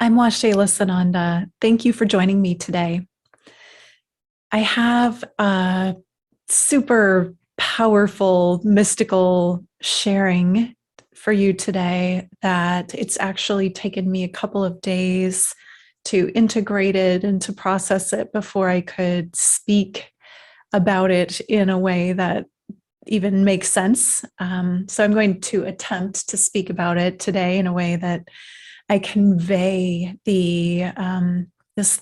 I'm Waxela Sananda. Thank you for joining me today. I have a super powerful, mystical sharing for you today that it's actually taken me a couple of days to integrate it and to process it before I could speak about it in a way that even makes sense. So I'm going to attempt to speak about it today in a way that I convey this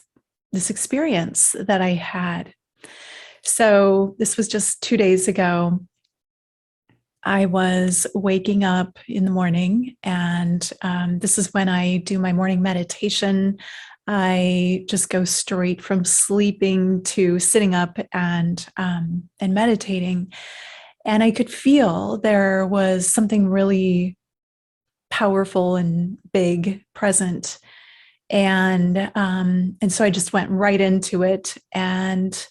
this experience that I had. So this was just 2 days ago. I was waking up in the morning, and this is when I do my morning meditation. I just go straight from sleeping to sitting up and meditating, and I could feel there was something really powerful and big present. And so I just went right into it. And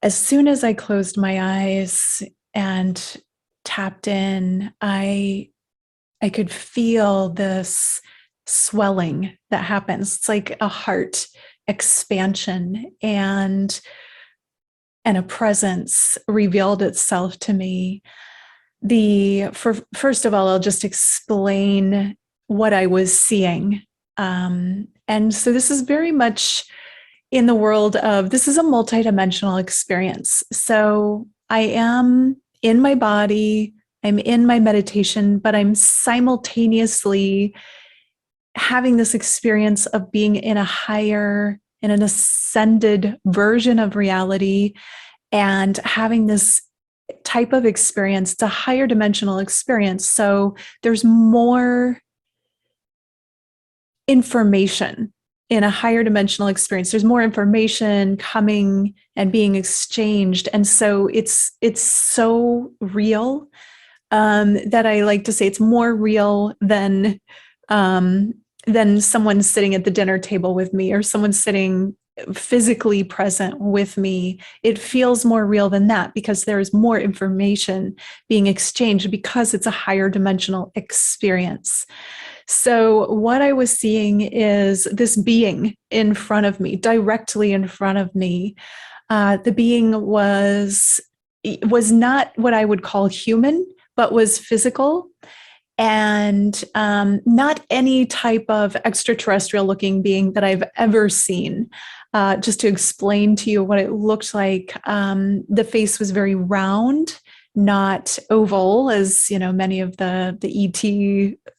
as soon as I closed my eyes and tapped in, I could feel this swelling that happens. It's like a heart expansion, and a presence revealed itself to me. First of all, I'll just explain what I was seeing. And so this is very much in the world of, this is a multidimensional experience. So I am in my body, I'm in my meditation, but I'm simultaneously having this experience of being in an ascended version of reality, and having this type of experience. It's a higher dimensional experience. So there's more information in a higher dimensional experience. There's more information coming and being exchanged. And so it's so real, that I like to say it's more real than someone sitting at the dinner table with me, or someone sitting physically present with me. It feels more real than that because there's more information being exchanged, because it's a higher dimensional experience. So what I was seeing is this being in front of me, directly in front of me. The being was not what I would call human, but was physical, and not any type of extraterrestrial looking being that I've ever seen. Just to explain to you what it looked like, the face was very round, not oval, as many of the ET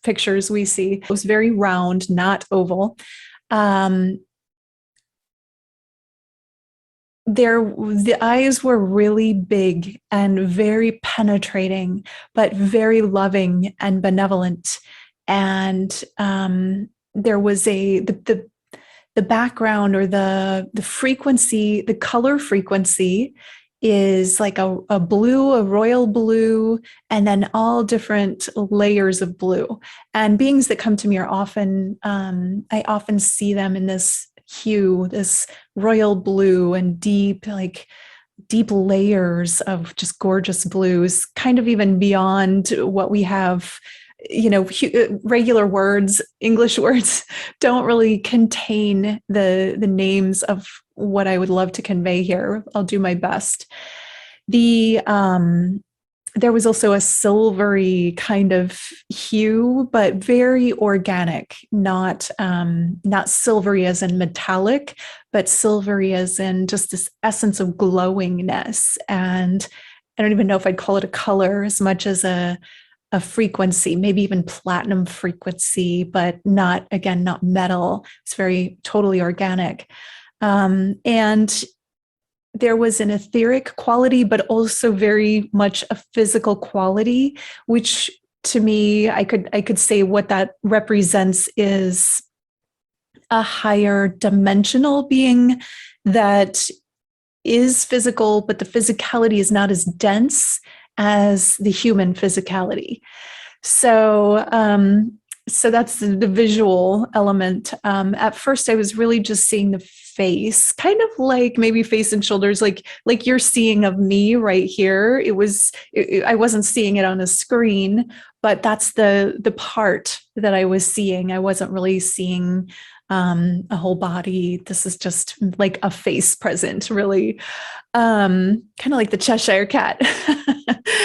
pictures we see. It was very round, not oval. The eyes were really big and very penetrating, but very loving and benevolent. And there was the background, or the frequency, the color frequency is like a blue, a royal blue, and then all different layers of blue. And beings that come to me are often, I often see them in this hue, this royal blue, and deep layers of just gorgeous blues, kind of even beyond what we have. Regular words, English words, don't really contain the names of what I would love to convey here. I'll do my best. There was also a silvery kind of hue, but very organic, not silvery as in metallic, but silvery as in just this essence of glowingness. And I don't even know if I'd call it a color as much as a frequency, maybe even platinum frequency, but not metal. It's very totally organic. And there was an etheric quality, but also very much a physical quality, which to me, I could say what that represents is a higher dimensional being that is physical, but the physicality is not as dense as the human physicality. So that's the visual element. At first, I was really just seeing the face, kind of like maybe face and shoulders, like you're seeing of me right here. I wasn't seeing it on a screen, but that's the part that I was seeing. I wasn't really seeing a whole body. This is just like a face present, really. Kind of like the Cheshire Cat,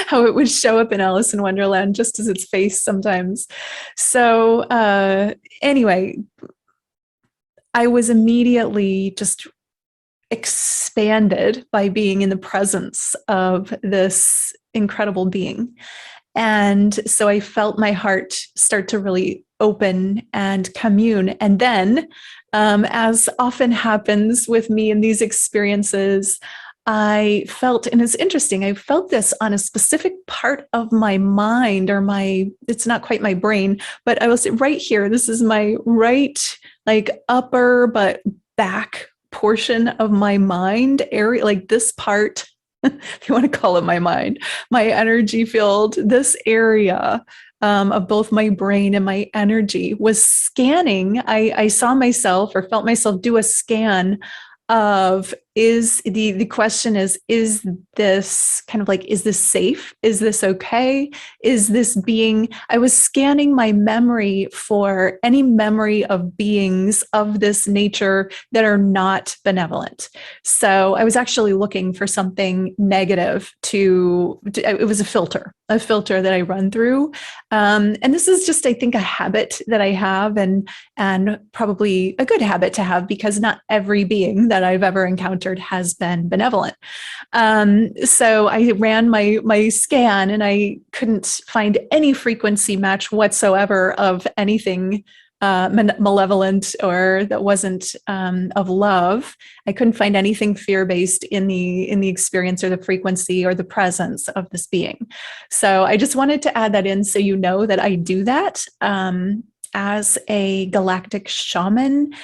how it would show up in Alice in Wonderland just as its face sometimes. So anyway, I was immediately just expanded by being in the presence of this incredible being. And so I felt my heart start to really open and commune. And then, as often happens with me in these experiences, I felt, and it's interesting, I felt this on a specific part of my mind, or it's not quite my brain, but I was right here. This is my right, like upper, but back portion of my mind area, like this part, if you want to call it my mind, my energy field, this area of both my brain and my energy was scanning. I saw myself or felt myself do a scan of the question is this kind of like, is this safe? Is this okay? Is this being, I was scanning my memory for any memory of beings of this nature that are not benevolent. So I was actually looking for something negative it was a filter that I run through. And this is just, I think, a habit that I have, and probably a good habit to have, because not every being that I've ever encountered has been benevolent. So I ran my scan, and I couldn't find any frequency match whatsoever of anything malevolent or that wasn't of love. I couldn't find anything fear-based in the experience or the frequency or the presence of this being. So I just wanted to add that in, so you know that I do that as a galactic shaman.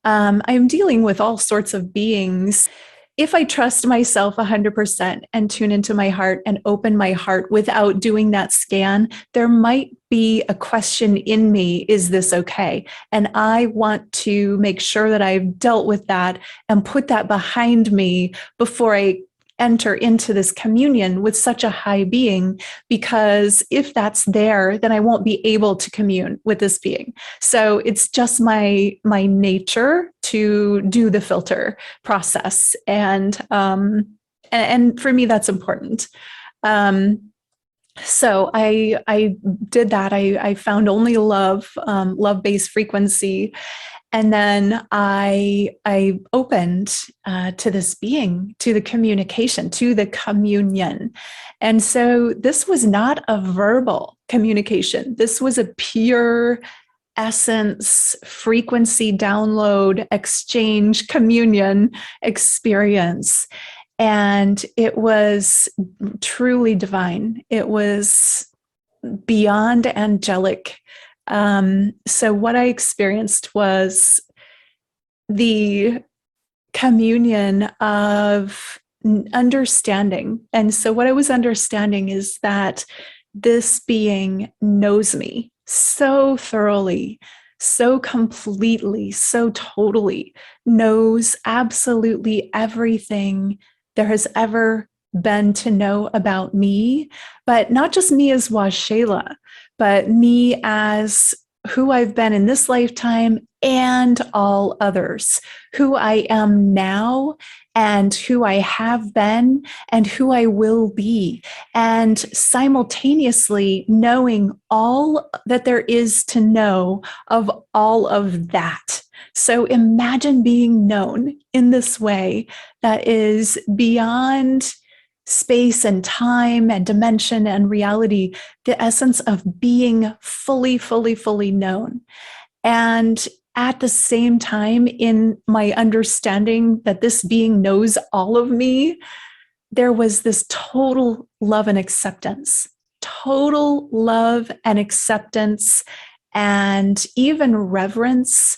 I'm dealing with all sorts of beings. If I trust myself 100% and tune into my heart and open my heart without doing that scan, there might be a question in me, is this okay? And I want to make sure that I've dealt with that and put that behind me before I enter into this communion with such a high being, because if that's there, then I won't be able to commune with this being. So it's just my nature to do the filter process, and for me that's important. So I did that. I found only love-based frequency. And then I opened to this being, to the communication, to the communion. And so this was not a verbal communication. This was a pure essence, frequency download, exchange, communion experience. And it was truly divine. It was beyond angelic. So what I experienced was the communion of understanding. And so what I was understanding is that this being knows me so thoroughly, so completely, so totally, knows absolutely everything there has ever been to know about me, but not just me as Waxela, but me as who I've been in this lifetime and all others, who I am now and who I have been and who I will be, and simultaneously knowing all that there is to know of all of that. So imagine being known in this way that is beyond space and time and dimension and reality, the essence of being fully, fully, fully known. And at the same time, in my understanding that this being knows all of me, there was this total love and acceptance, total love and acceptance, and even reverence,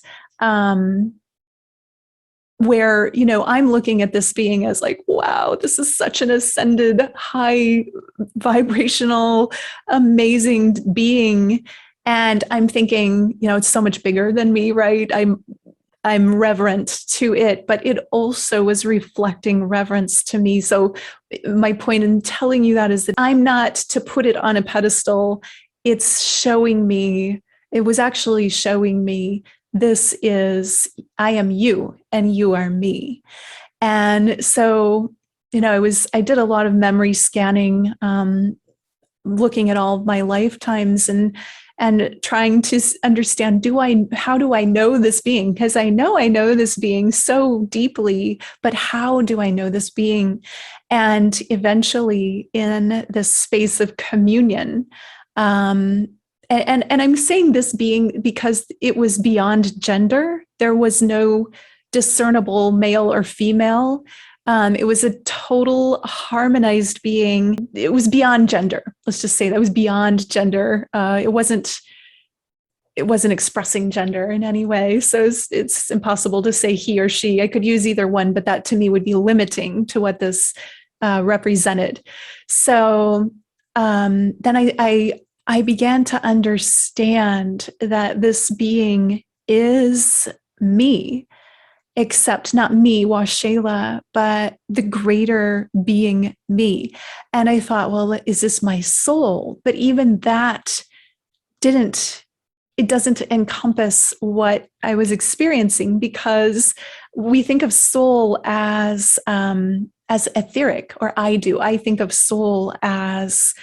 where, I'm looking at this being as like, wow, this is such an ascended, high vibrational, amazing being. And I'm thinking, it's so much bigger than me, right? I'm reverent to it, but it also was reflecting reverence to me. So my point in telling you that is that I'm not to put it on a pedestal. It's showing me, it was actually showing me, this is, I am you and you are me. And so, I did a lot of memory scanning, looking at all of my lifetimes and trying to understand, how do I know this being? Because I know this being so deeply, but how do I know this being? And eventually, in this space of communion, and I'm saying this being because it was beyond gender. There was no discernible male or female. It was a total harmonized being. It was beyond gender. Let's just say that was beyond gender. It wasn't expressing gender in any way. So it's impossible to say he or she. I could use either one, but that to me would be limiting to what this represented. So then I began to understand that this being is me, except not me, Waxela, but the greater being me. And I thought, well, is this my soul? But even that it doesn't encompass what I was experiencing, because we think of soul as etheric, or I do. I think of soul as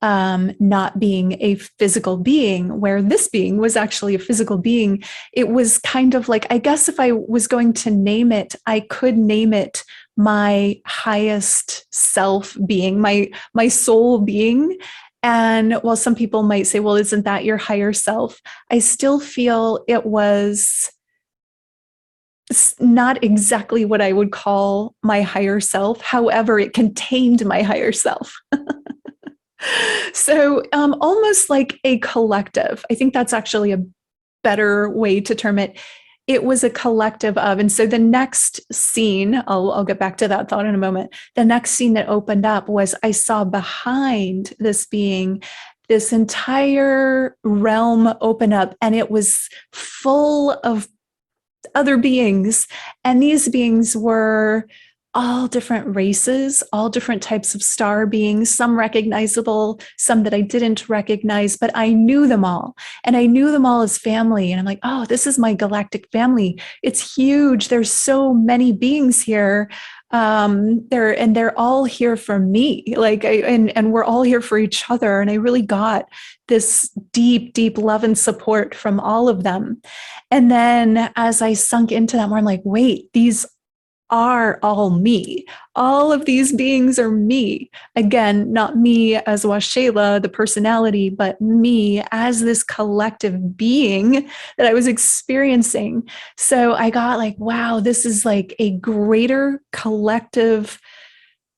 not being a physical being, where this being was actually a physical being. It was kind of like, I guess if I was going to name it, I could name it my highest self being, my soul being. And while some people might say, well, isn't that your higher self? I still feel it was not exactly what I would call my higher self. However, it contained my higher self. So almost like a collective. I think that's actually a better way to term it. It was a collective of, and so the next scene, I'll get back to that thought in a moment. The next scene that opened up was, I saw behind this being this entire realm open up, and it was full of other beings. And these beings were all different races, all different types of star beings, some recognizable, some that I didn't recognize, but I knew them all. And I knew them all as family. And I'm like, oh, this is my galactic family. It's huge. There's so many beings here. They're all here for me. And we're all here for each other. And I really got this deep, deep love and support from all of them. And then as I sunk into that more, I'm like, wait, these are all me. All of these beings are me. Again, not me as Waxela, the personality, but me as this collective being that I was experiencing. So I got like, wow, this is like a greater collective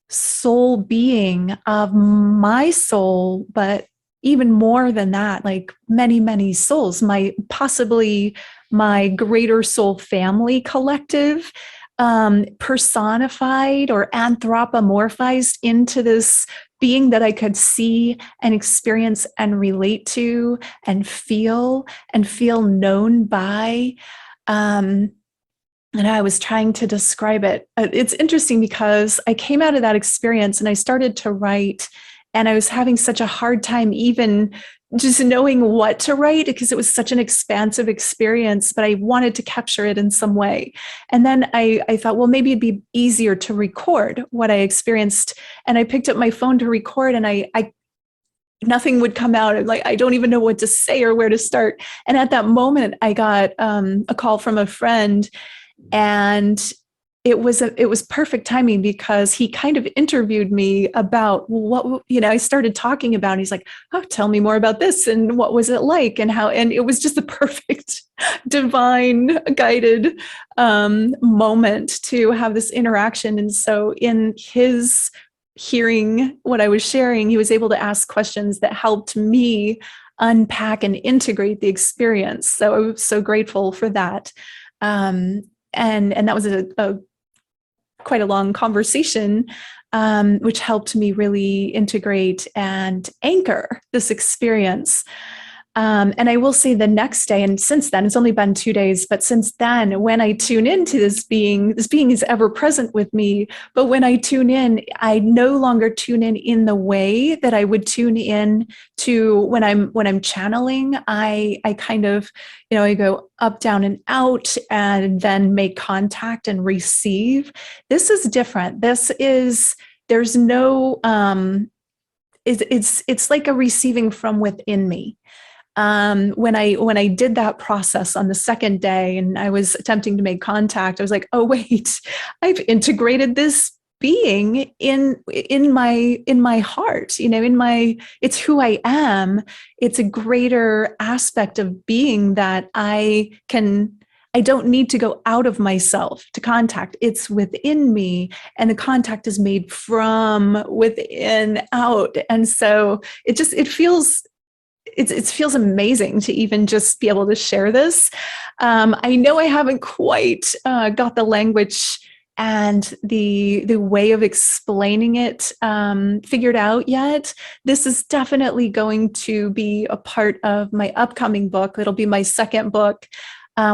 soul being of my soul, but even more than that, like many, many souls, possibly my greater soul family collective, personified or anthropomorphized into this being that I could see and experience and relate to and feel known by. And I was trying to describe it. It's interesting because I came out of that experience and I started to write, and I was having such a hard time even just knowing what to write, because it was such an expansive experience, but I wanted to capture it in some way. And then I thought, well, maybe it'd be easier to record what I experienced. And I picked up my phone to record, and I nothing would come out. I'm like, I don't even know what to say or where to start. And at that moment, I got a call from a friend, and it was perfect timing, because he kind of interviewed me about what, I started talking about, and he's like, oh, tell me more about this, and what was it like, and how, and it was just a perfect divine guided moment to have this interaction. And so in his hearing what I was sharing, he was able to ask questions that helped me unpack and integrate the experience. So I was so grateful for that. And that was a quite a long conversation, which helped me really integrate and anchor this experience. And I will say the next day, and since then, it's only been 2 days, but since then, when I tune into this being is ever present with me. But when I tune in, I no longer tune in the way that I would tune in to when I'm channeling. I kind of, I go up, down, and out, and then make contact and receive. This is different. There's no it's like a receiving from within me. When I did that process on the second day and I was attempting to make contact, I was like, oh wait, I've integrated this being in my heart, it's who I am. It's a greater aspect of being that I don't need to go out of myself to contact. It's within me, and the contact is made from within out. And so it feels amazing to even just be able to share this. I know I haven't quite got the language and the way of explaining it figured out yet. This is definitely going to be a part of my upcoming book. It'll be my second book,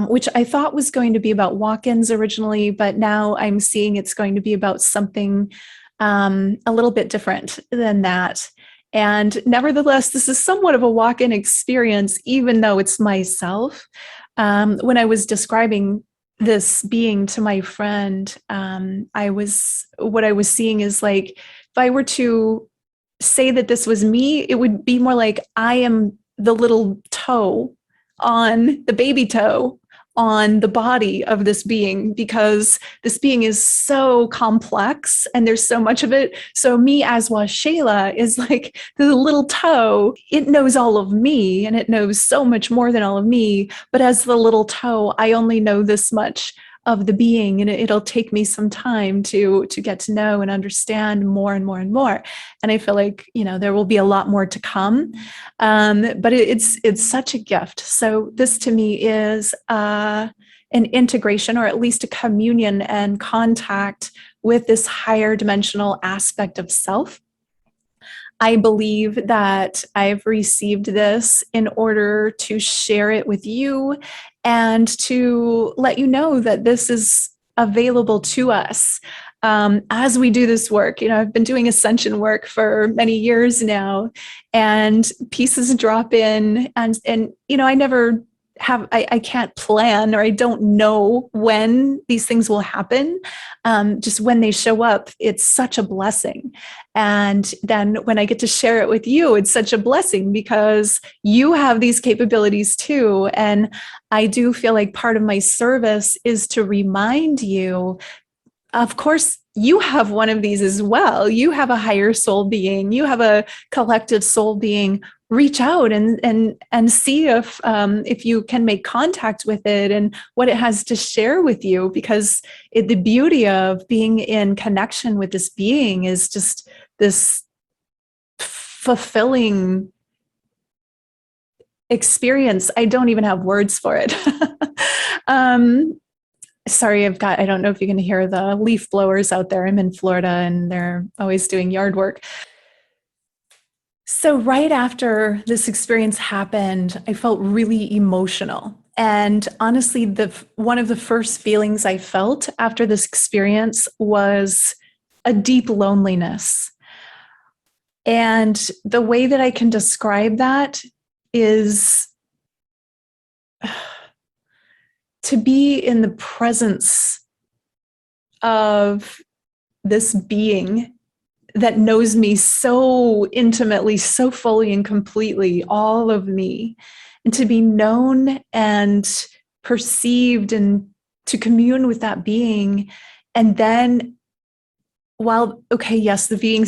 which I thought was going to be about walk-ins originally, but now I'm seeing it's going to be about something a little bit different than that. And nevertheless, this is somewhat of a walk-in experience, even though it's myself. When I was describing this being to my friend, what I was seeing is like, if I were to say that this was me, it would be more like I am the little toe on the baby toe on the body of this being, because this being is so complex and there's so much of it. So me as Waxela is like the little toe. It knows all of me and it knows so much more than all of me. But as the little toe, I only know this much of the being, and it'll take me some time to get to know and understand more and more and more. And I feel like there will be a lot more to come, but it's such a gift. So this to me is an integration, or at least a communion and contact with this higher dimensional aspect of self. I believe that I've received this in order to share it with you and to let you know that this is available to us as we do this work. I've been doing ascension work for many years now, and pieces drop in, and I never have, I can't plan, or I don't know when these things will happen. Just when they show up, it's such a blessing. And then when I get to share it with you, it's such a blessing because you have these capabilities too. And I do feel like part of my service is to remind you, of course, you have one of these as well. You have a higher soul being, you have a collective soul being. Reach out and see if you can make contact with it and what it has to share with you, because the beauty of being in connection with this being is just this fulfilling experience. I don't even have words for it. Sorry, I don't know if you can hear the leaf blowers out there. I'm in Florida and they're always doing yard work. So right after this experience happened, I felt really emotional. And honestly, one of the first feelings I felt after this experience was a deep loneliness. And the way that I can describe that is to be in the presence of this being that knows me so intimately, so fully and completely, all of me, and to be known and perceived and to commune with that being. And then yes, the being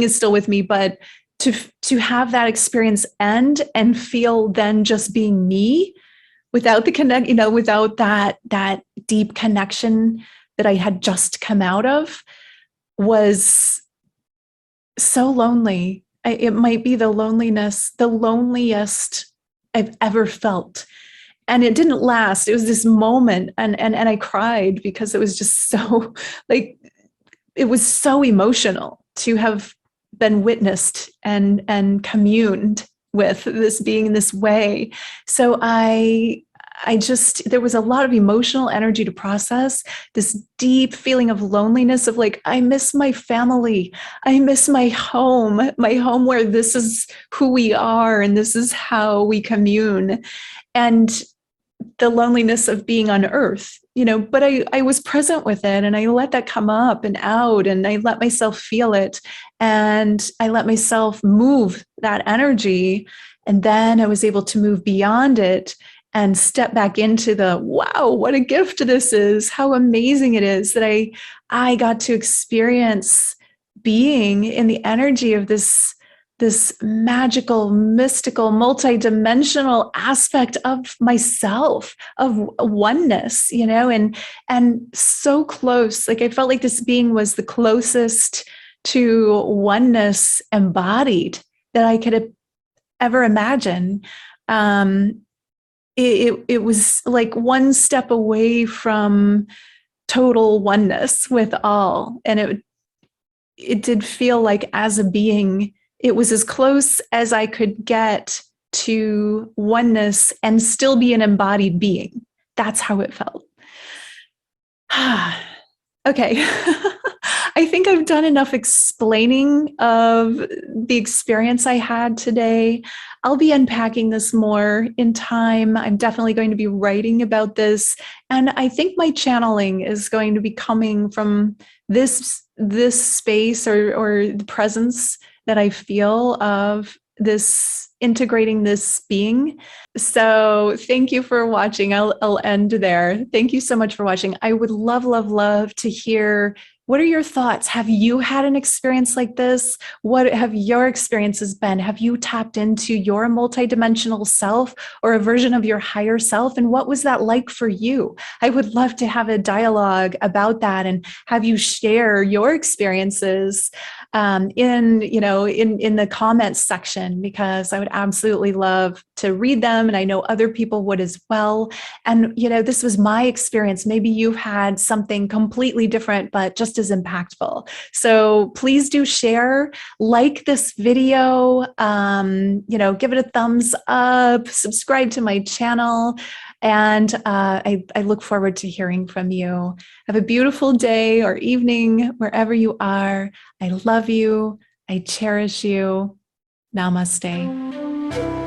is still with me, but to have that experience end and feel then just being me without the without that deep connection that I had just come out of, was so lonely. It might be the loneliest I've ever felt. And it didn't last. It was this moment, and I cried because it was just so, like, it was so emotional to have been witnessed and communed with this being in this way. So there was a lot of emotional energy to process, this deep feeling of loneliness of like, I miss my family. I miss my home where this is who we are and this is how we commune. And the loneliness of being on earth, but I was present with it and I let that come up and out and I let myself feel it and I let myself move that energy. And then I was able to move beyond it and step back into the, wow, what a gift this is. How amazing it is that I got to experience being in the energy of this magical, mystical, multidimensional aspect of myself, of oneness, and so close. Like I felt like this being was the closest to oneness embodied that I could ever imagine. It was like one step away from total oneness with all, and it did feel like as a being, it was as close as I could get to oneness and still be an embodied being. That's how it felt. Okay. I think I've done enough explaining of the experience I had today. I'll be unpacking this more in time. I'm definitely going to be writing about this. And I think my channeling is going to be coming from this space or the presence that I feel of this integrating this being. So thank you for watching. I'll end there. Thank you so much for watching. I would love, love, love to hear, what are your thoughts? Have you had an experience like this? What have your experiences been? Have you tapped into your multidimensional self or a version of your higher self? And what was that like for you? I would love to have a dialogue about that and have you share your experiences in the comments section, because I would absolutely love to read them. And I know other people would as well. And, this was my experience. Maybe you've had something completely different, but just as impactful. So please do share, like this video, give it a thumbs up, subscribe to my channel. And I look forward to hearing from you. Have a beautiful day or evening, wherever you are. I love you. I cherish you. Namaste.